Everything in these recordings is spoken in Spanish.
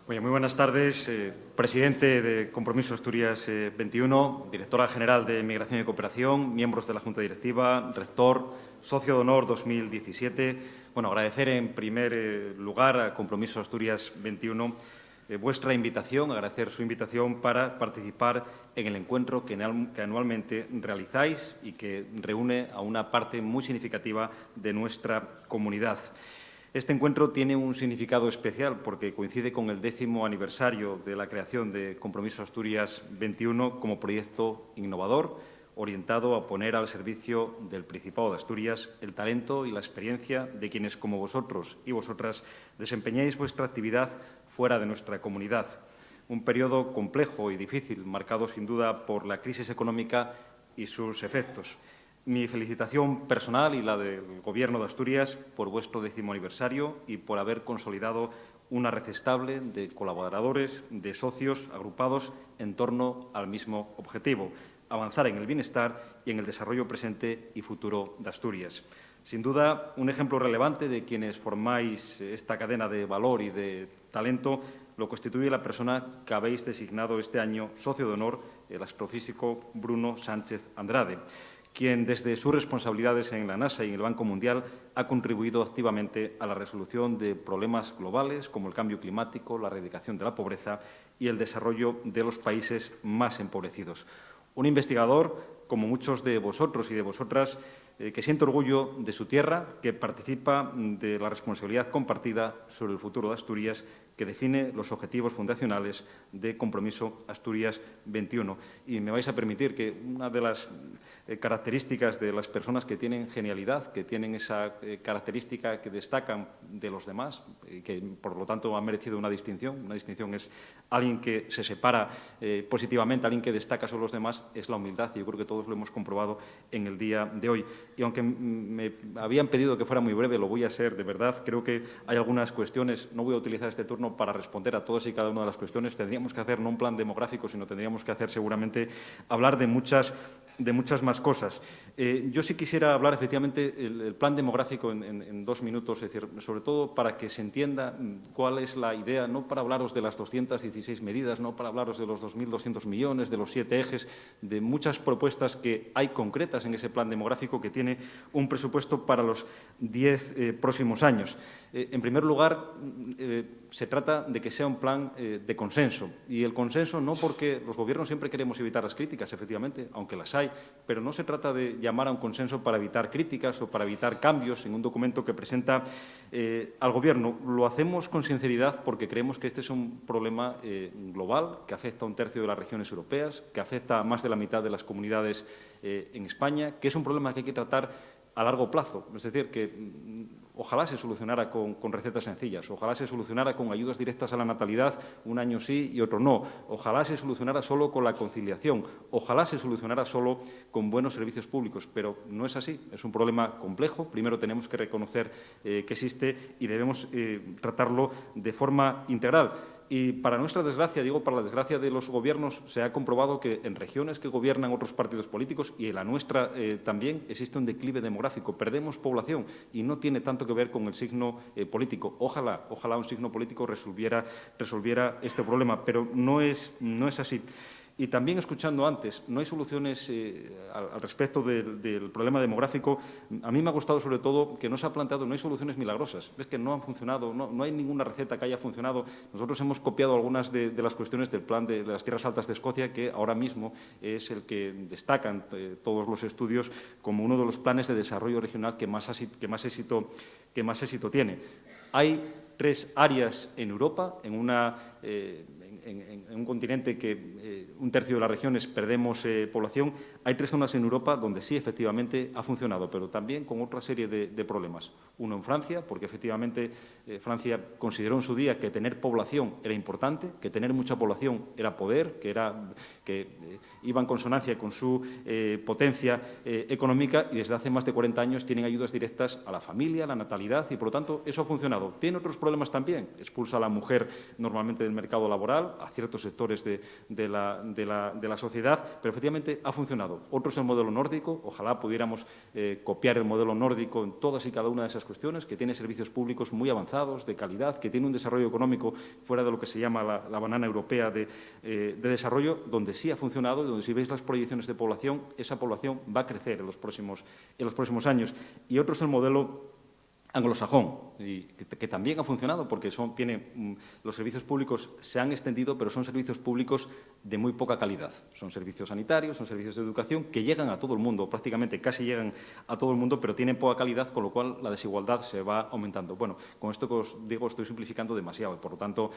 Oye, muy buenas tardes. Presidente de Compromiso Asturias 21, directora general de Migración y Cooperación, miembros de la Junta Directiva, rector, socio de honor 2017. Bueno, agradecer en primer lugar a Compromiso Asturias 21 vuestra invitación, agradecer su invitación para participar en el encuentro que anualmente realizáis y que reúne a una parte muy significativa de nuestra comunidad. Este encuentro tiene un significado especial porque coincide con el 10º aniversario de la creación de Compromiso Asturias 21 como proyecto innovador, orientado a poner al servicio del Principado de Asturias el talento y la experiencia de quienes, como vosotros y vosotras, desempeñáis vuestra actividad fuera de nuestra comunidad. Un periodo complejo y difícil, marcado sin duda por la crisis económica y sus efectos. Mi felicitación personal y la del Gobierno de Asturias por vuestro 10º aniversario y por haber consolidado una red estable de colaboradores, de socios agrupados en torno al mismo objetivo: avanzar en el bienestar y en el desarrollo presente y futuro de Asturias. Sin duda, un ejemplo relevante de quienes formáis esta cadena de valor y de talento lo constituye la persona que habéis designado este año socio de honor, el astrofísico Bruno Sánchez Andrade, quien desde sus responsabilidades en la NASA y en el Banco Mundial ha contribuido activamente a la resolución de problemas globales como el cambio climático, la erradicación de la pobreza y el desarrollo de los países más empobrecidos. Un investigador, como muchos de vosotros y de vosotras, que siente orgullo de su tierra, que participa de la responsabilidad compartida sobre el futuro de Asturias, que define los objetivos fundacionales de Compromiso Asturias 21. Y me vais a permitir que una de las características de las personas que tienen genialidad, que tienen esa característica que destacan de los demás, que por lo tanto han merecido una distinción. Una distinción es alguien que se separa positivamente, alguien que destaca sobre los demás, es la humildad. Y yo creo que todos lo hemos comprobado en el día de hoy. Y aunque me habían pedido que fuera muy breve, lo voy a ser de verdad. Creo que hay algunas cuestiones, no voy a utilizar este turno para responder a todas y cada una de las cuestiones. Tendríamos que hacer no un plan demográfico, sino tendríamos que hacer seguramente hablar de muchas más cosas. Yo sí quisiera hablar efectivamente el plan demográfico en 2 minutos, es decir, sobre todo para que se entienda cuál es la idea, no para hablaros de las 216 medidas, no para hablaros de los 2.200 millones, de los 7 ejes, de muchas propuestas que hay concretas en ese plan demográfico que tiene un presupuesto para los 10 próximos años. En primer lugar, se trata de que sea un plan de consenso. Y el consenso no porque los gobiernos siempre queremos evitar las críticas, efectivamente, aunque las hay, pero no se trata de llamar a un consenso para evitar críticas o para evitar cambios en un documento que presenta al Gobierno. Lo hacemos con sinceridad porque creemos que este es un problema global que afecta a 1/3 de las regiones europeas, que afecta a más de la mitad de las comunidades en España, que es un problema que hay que tratar a largo plazo. Es decir, que ojalá se solucionara con recetas sencillas, ojalá se solucionara con ayudas directas a la natalidad, un año sí y otro no, ojalá se solucionara solo con la conciliación, ojalá se solucionara solo con buenos servicios públicos, pero no es así, es un problema complejo. Primero tenemos que reconocer que existe y debemos tratarlo de forma integral. Y para nuestra desgracia, digo para la desgracia de los gobiernos, se ha comprobado que en regiones que gobiernan otros partidos políticos y en la nuestra también existe un declive demográfico. Perdemos población y no tiene tanto que ver con el signo político. Ojalá un signo político resolviera este problema, pero no es así. Y también, escuchando antes, no hay soluciones al respecto del problema demográfico. A mí me ha gustado, sobre todo, que no se ha planteado, no hay soluciones milagrosas. Es que no han funcionado, no hay ninguna receta que haya funcionado. Nosotros hemos copiado algunas de las cuestiones del plan de las Tierras Altas de Escocia, que ahora mismo es el que destacan todos los estudios como uno de los planes de desarrollo regional que más éxito tiene. Hay 3 áreas en Europa, en un continente que 1/3 de las regiones perdemos población. Hay 3 zonas en Europa donde sí, efectivamente, ha funcionado, pero también con otra serie de problemas. Uno en Francia, porque efectivamente Francia consideró en su día que tener población era importante, que tener mucha población era poder, que iba en consonancia con su potencia económica, y desde hace más de 40 años tienen ayudas directas a la familia, a la natalidad, y por lo tanto eso ha funcionado. Tiene otros problemas también. Expulsa a la mujer normalmente del mercado laboral, a ciertos sectores de la sociedad, pero efectivamente ha funcionado. Otro es el modelo nórdico. Ojalá pudiéramos copiar el modelo nórdico en todas y cada una de esas cuestiones, que tiene servicios públicos muy avanzados, de calidad, que tiene un desarrollo económico fuera de lo que se llama la banana europea de desarrollo, donde sí ha funcionado y donde si veis las proyecciones de población, esa población va a crecer en los próximos años. Y otro es el modelo anglosajón, y que también ha funcionado porque los servicios públicos se han extendido, pero son servicios públicos de muy poca calidad. Son servicios sanitarios, son servicios de educación que llegan a todo el mundo, prácticamente casi llegan a todo el mundo, pero tienen poca calidad, con lo cual la desigualdad se va aumentando. Bueno, con esto que os digo estoy simplificando demasiado y, por lo tanto,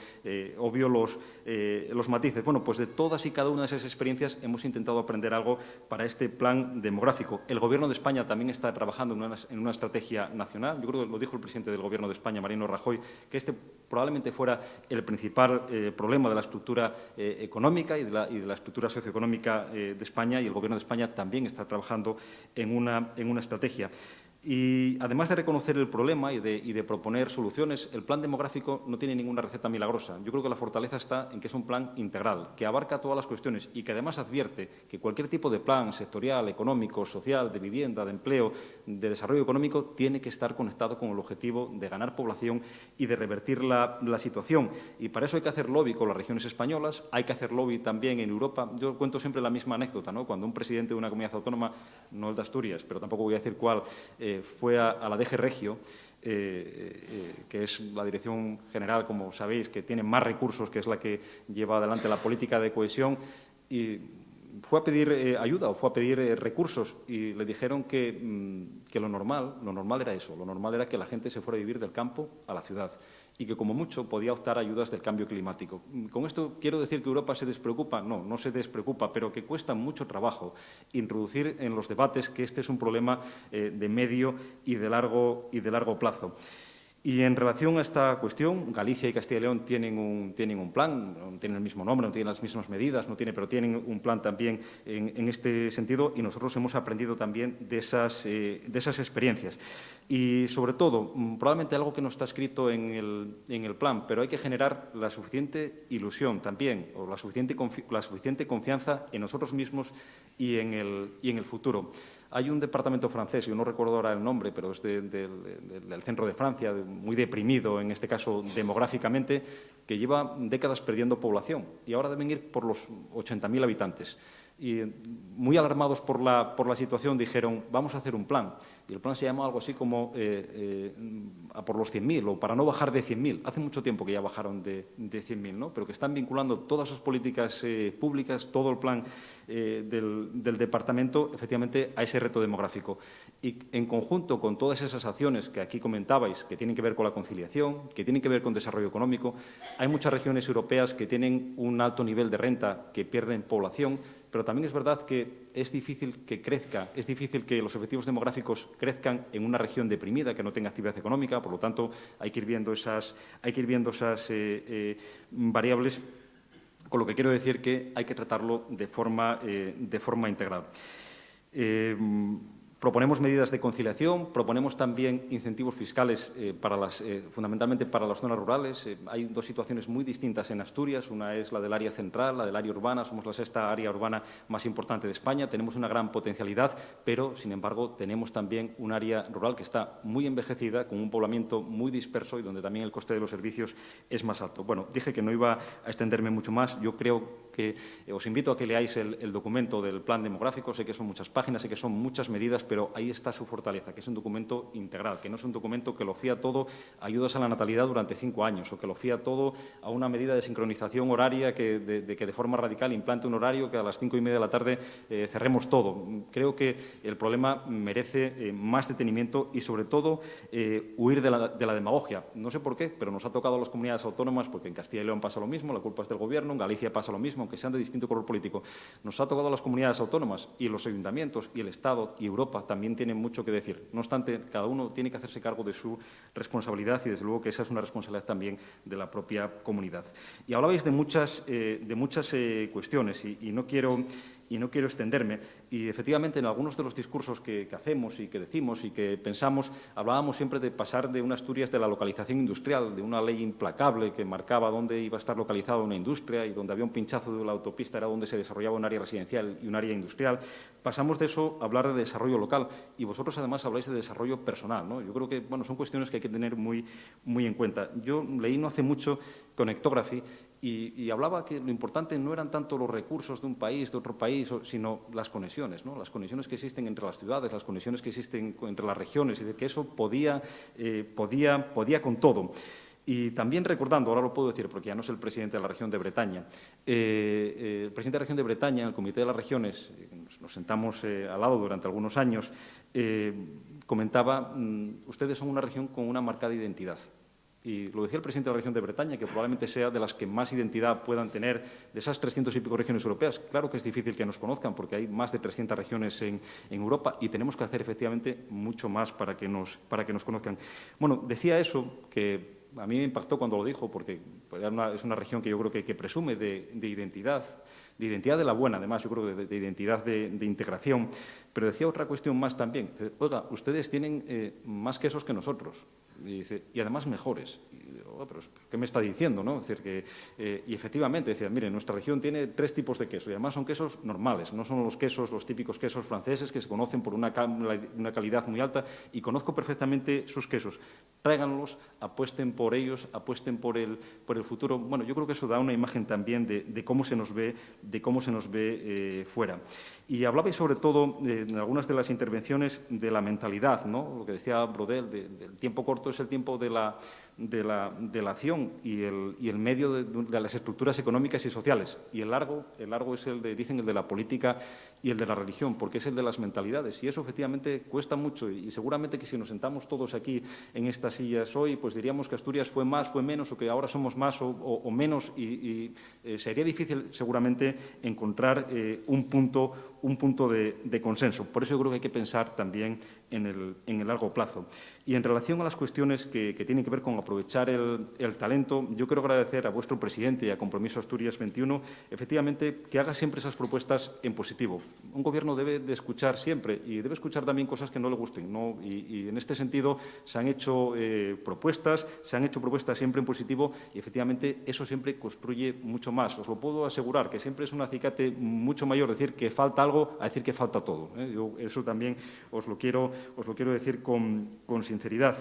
obvio los matices. Bueno, pues de todas y cada una de esas experiencias hemos intentado aprender algo para este plan demográfico. El Gobierno de España también está trabajando en una estrategia nacional. Yo creo que lo dijo el presidente del Gobierno de España, Mariano Rajoy, que este probablemente fuera el principal problema de la estructura económica y de la estructura socioeconómica de España, y el Gobierno de España también está trabajando en una estrategia. Y además de reconocer el problema y de proponer soluciones, el plan demográfico no tiene ninguna receta milagrosa. Yo creo que la fortaleza está en que es un plan integral, que abarca todas las cuestiones y que además advierte que cualquier tipo de plan sectorial, económico, social, de vivienda, de empleo, de desarrollo económico, tiene que estar conectado con el objetivo de ganar población y de revertir la situación. Y para eso hay que hacer lobby con las regiones españolas, hay que hacer lobby también en Europa. Yo cuento siempre la misma anécdota, ¿no? Cuando un presidente de una comunidad autónoma, no el de Asturias, pero tampoco voy a decir cuál, fue a la DG Regio, que es la Dirección General, como sabéis, que tiene más recursos, que es la que lleva adelante la política de cohesión, y fue a pedir ayuda o fue a pedir recursos y le dijeron que lo normal era eso, lo normal era que la gente se fuera a vivir del campo a la ciudad y que como mucho podía optar a ayudas del cambio climático. ¿Con esto quiero decir que Europa se despreocupa? No, no se despreocupa, pero que cuesta mucho trabajo introducir en los debates que este es un problema de medio y de largo plazo. Y en relación a esta cuestión, Galicia y Castilla y León tienen un plan, no tienen el mismo nombre, no tienen las mismas medidas, pero tienen un plan también en este sentido, y nosotros hemos aprendido también de esas experiencias. Y, sobre todo, probablemente algo que no está escrito en el plan, pero hay que generar la suficiente ilusión también, o la suficiente confianza en nosotros mismos y en el futuro. Hay un departamento francés, yo no recuerdo ahora el nombre, pero es del centro de Francia, muy deprimido, en este caso demográficamente, que lleva décadas perdiendo población y ahora deben ir por los 80.000 habitantes. Y muy alarmados por la situación dijeron, vamos a hacer un plan. Y el plan se llama algo así como a por los 100.000 o para no bajar de 100.000. Hace mucho tiempo que ya bajaron de 100.000, ¿no? Pero que están vinculando todas sus políticas públicas, todo el plan del departamento, efectivamente, a ese reto demográfico. Y en conjunto con todas esas acciones que aquí comentabais, que tienen que ver con la conciliación, que tienen que ver con desarrollo económico, hay muchas regiones europeas que tienen un alto nivel de renta, que pierden población, pero también es verdad que es difícil que crezca, es difícil que los objetivos demográficos crezcan en una región deprimida, que no tenga actividad económica, por lo tanto, hay que ir viendo esas variables, con lo que quiero decir que hay que tratarlo de forma integral. Proponemos medidas de conciliación, proponemos también incentivos fiscales fundamentalmente para las zonas rurales. Hay dos situaciones muy distintas en Asturias. Una es la del área central, la del área urbana. Somos la sexta área urbana más importante de España. Tenemos una gran potencialidad, pero, sin embargo, tenemos también un área rural que está muy envejecida, con un poblamiento muy disperso y donde también el coste de los servicios es más alto. Bueno, dije que no iba a extenderme mucho más. Yo creo que os invito a que leáis el documento del plan demográfico. Sé que son muchas páginas, sé que son muchas medidas, pero ahí está su fortaleza, que es un documento integral, que no es un documento que lo fía todo a ayudas a la natalidad durante 5 años o que lo fía todo a una medida de sincronización horaria que de forma radical implante un horario que a las 5:30 de la tarde cerremos todo. Creo que el problema merece más detenimiento y, sobre todo, huir de la demagogia. No sé por qué, pero nos ha tocado a las comunidades autónomas, porque en Castilla y León pasa lo mismo, la culpa es del Gobierno, en Galicia pasa lo mismo, aunque sean de distinto color político. Nos ha tocado a las comunidades autónomas y los ayuntamientos y el Estado y Europa también tienen mucho que decir. No obstante, cada uno tiene que hacerse cargo de su responsabilidad y, desde luego, que esa es una responsabilidad también de la propia comunidad. Y hablabais de muchas cuestiones y no quiero y no quiero extenderme. Y, efectivamente, en algunos de los discursos que hacemos y que decimos y que pensamos, hablábamos siempre de pasar de una Asturias de la localización industrial, de una ley implacable que marcaba dónde iba a estar localizada una industria y donde había un pinchazo de la autopista era donde se desarrollaba un área residencial y un área industrial. Pasamos de eso a hablar de desarrollo local y vosotros, además, habláis de desarrollo personal, ¿no? Yo creo que son cuestiones que hay que tener muy en cuenta. Yo leí no hace mucho Connectography y hablaba que lo importante no eran tanto los recursos de un país, de otro país, sino las conexiones, ¿no? Las conexiones que existen entre las ciudades, las conexiones que existen entre las regiones, y de que eso podía con todo. Y también recordando, ahora lo puedo decir porque ya no es el presidente de la región de Bretaña, el presidente de la región de Bretaña, en el Comité de las Regiones, nos sentamos al lado durante algunos años, comentaba, ustedes son una región con una marcada identidad. Y lo decía el presidente de la región de Bretaña, que probablemente sea de las que más identidad puedan tener de esas 300 y pico regiones europeas. Claro que es difícil que nos conozcan porque hay más de 300 regiones en Europa y tenemos que hacer efectivamente mucho más para que nos conozcan. Bueno, decía eso que a mí me impactó cuando lo dijo porque es una región que yo creo que presume de identidad de la buena, además, yo creo de identidad de integración. Pero decía otra cuestión más también. Oiga, ustedes tienen más quesos que nosotros. Y además mejores. Pero ¿qué me está diciendo, no? Es decir, y efectivamente, decía, mire, nuestra región tiene 3 tipos de queso y además son quesos normales, no son los típicos quesos franceses que se conocen por una calidad muy alta y conozco perfectamente sus quesos. Tráiganlos, apuesten por ellos, apuesten por el futuro. Bueno, yo creo que eso da una imagen también de cómo se nos ve, fuera. Y hablabais sobre todo, en algunas de las intervenciones, de la mentalidad, ¿no? Lo que decía Brodel, del tiempo corto es el tiempo de la acción y el medio de las estructuras económicas y sociales. Y el largo es el de la política y el de la religión, porque es el de las mentalidades. Y eso, efectivamente, cuesta mucho. Y seguramente que si nos sentamos todos aquí en estas sillas hoy, pues diríamos que Asturias fue más, fue menos, o que ahora somos más o menos. Y sería difícil, seguramente, encontrar un punto de consenso. Por eso yo creo que hay que pensar también en el largo plazo. Y en relación a las cuestiones que tienen que ver con aprovechar el talento, yo quiero agradecer a vuestro presidente y a Compromiso Asturias 21, efectivamente, que haga siempre esas propuestas en positivo. Un gobierno debe de escuchar siempre y debe escuchar también cosas que no le gusten, ¿no? Y en este sentido se han hecho propuestas siempre en positivo y, efectivamente, eso siempre construye mucho más. Os lo puedo asegurar, que siempre es un acicate mucho mayor decir que falta algo a decir que falta todo, ¿eh? Yo eso también os lo quiero decir con sinceridad.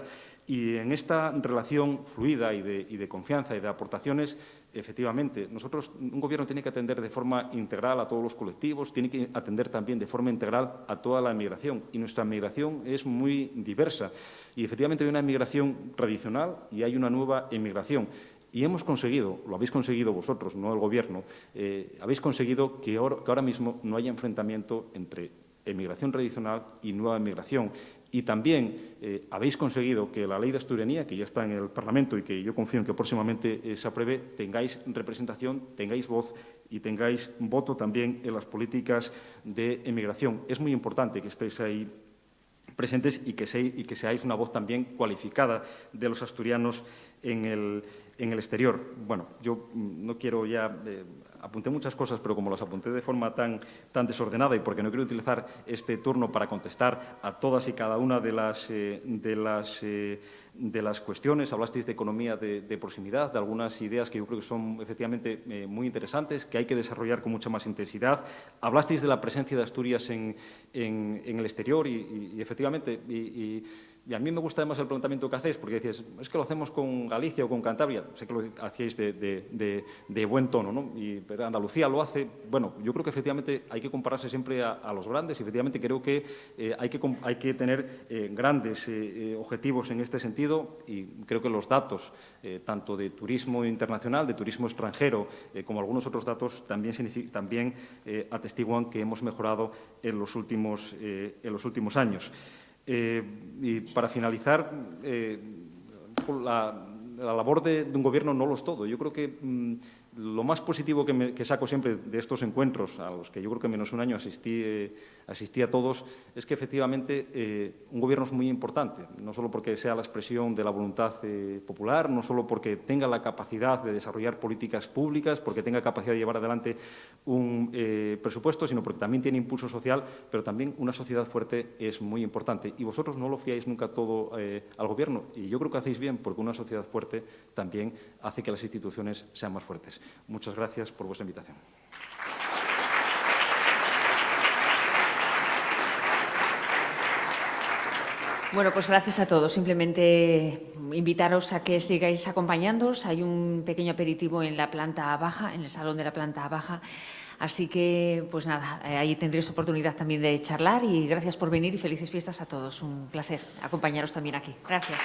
Y en esta relación fluida y de confianza y de aportaciones, efectivamente, un gobierno tiene que atender de forma integral a todos los colectivos, tiene que atender también de forma integral a toda la migración. Y nuestra migración es muy diversa. Y, efectivamente, hay una migración tradicional y hay una nueva emigración. Y hemos conseguido, lo habéis conseguido vosotros, no el Gobierno, habéis conseguido que ahora mismo no haya enfrentamiento entre emigración tradicional y nueva emigración. Y también habéis conseguido que la Ley de Asturianía, que ya está en el Parlamento y que yo confío en que próximamente se apruebe, tengáis representación, tengáis voz y tengáis voto también en las políticas de emigración. Es muy importante que estéis ahí presentes y que seáis una voz también cualificada de los asturianos en el exterior. Bueno, yo no quiero ya... apunté muchas cosas, pero como las apunté de forma tan desordenada y porque no quiero utilizar este turno para contestar a todas y cada una de las cuestiones, hablasteis de economía de proximidad, de algunas ideas que yo creo que son efectivamente muy interesantes, que hay que desarrollar con mucha más intensidad. Hablasteis de la presencia de Asturias en el exterior y efectivamente... Y a mí me gusta además el planteamiento que hacéis, porque decís, es que lo hacemos con Galicia o con Cantabria. Sé que lo hacíais de buen tono, ¿no? Pero Andalucía lo hace. Bueno, yo creo que efectivamente hay que compararse siempre a los grandes y efectivamente creo que hay que tener grandes objetivos en este sentido y creo que los datos, tanto de turismo internacional, de turismo extranjero, como algunos otros datos, también atestiguan que hemos mejorado en los últimos años. Y para finalizar, la labor de un gobierno no lo es todo. Yo creo que lo más positivo que saco siempre de estos encuentros, a los que yo creo que menos un año asistí a todos, es que efectivamente un gobierno es muy importante, no solo porque sea la expresión de la voluntad popular, no solo porque tenga la capacidad de desarrollar políticas públicas, porque tenga capacidad de llevar adelante un presupuesto, sino porque también tiene impulso social, pero también una sociedad fuerte es muy importante. Y vosotros no lo fiáis nunca todo al gobierno, y yo creo que hacéis bien, porque una sociedad fuerte también hace que las instituciones sean más fuertes. Muchas gracias por vuestra invitación. Bueno, pues gracias a todos. Simplemente invitaros a que sigáis acompañándonos. Hay un pequeño aperitivo en la planta baja, en el salón de la planta baja. Así que, pues nada, ahí tendréis oportunidad también de charlar y gracias por venir y felices fiestas a todos. Un placer acompañaros también aquí. Gracias.